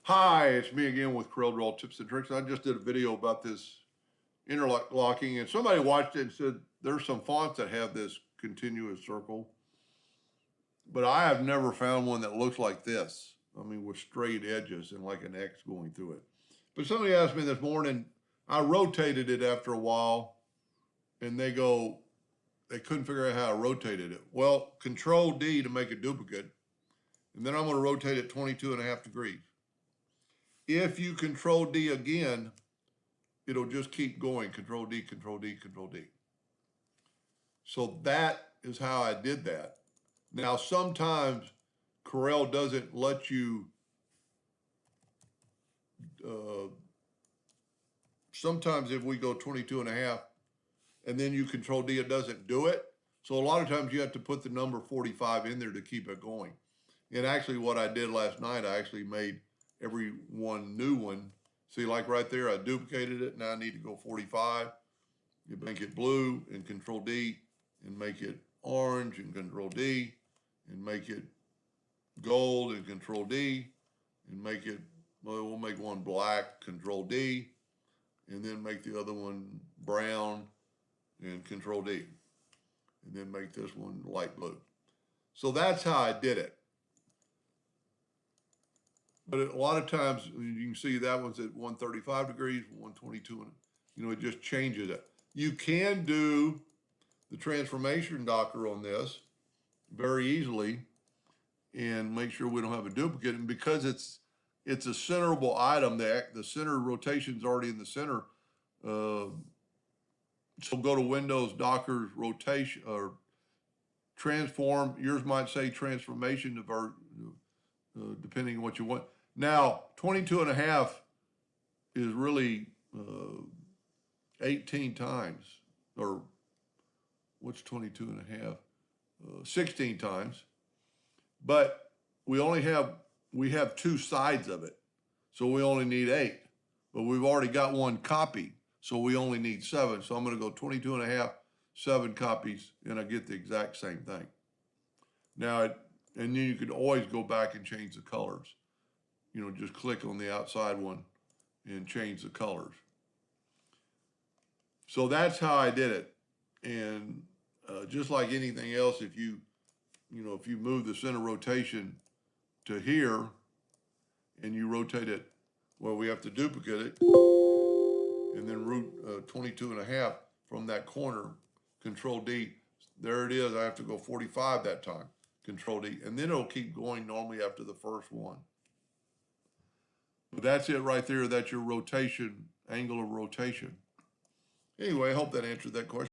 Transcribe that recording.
Hi, it's me again with Corel Draw Tips and Tricks. I just did a video about this interlocking, and somebody watched it and said there's some fonts that have this continuous circle, but I have never found one that looks like this. I mean, with straight edges and like an X going through it. But somebody asked me this morning, I rotated it after a while, and they couldn't figure out how I rotated it. Well, Control D to make a duplicate, and then I'm going to rotate it 22.5 degrees. If you Control D again, it'll just keep going, Control D, Control D, Control D. So that is how I did that. Now, sometimes Corel doesn't let you, sometimes if we go 22.5 and then you Control D, it doesn't do it. So a lot of times you have to put the number 45 in there to keep it going. And actually what I did last night, I actually made every one new one. See, like right there, I duplicated it. Now I need to go 45. You make it blue and Control D, and make it orange and Control D, and make it gold and Control D, and make it, well, we'll make one black, Control D, and then make the other one brown and Control D, and then make this one light blue. So that's how I did it. But a lot of times you can see that one's at 135 degrees, 122, and it just changes it. You can do the transformation docker on this very easily and make sure we don't have a duplicate. And because it's a centerable item, the center rotation is already in the center. So go to Windows, Docker, rotation, or transform. Yours might say transformation depending on what you want. Now, 22.5 is really 18 times, or what's 22.5? 16 times. But we have two sides of it. So we only need 8. But we've already got one copy. So we only need 7. So I'm going to go 22.5, 7 copies, and I get the exact same thing. Now, and then you could always go back and change the colors. Just click on the outside one and change the colors. So that's how I did it. And just like anything else, if you move the center rotation to here and you rotate it, well, we have to duplicate it and then root 22.5 from that corner, Control D. There it is. I have to go 45 that time, Control D, and then it'll keep going normally after the first one. But that's it right there. That's your rotation, angle of rotation. Anyway, I hope that answered that question.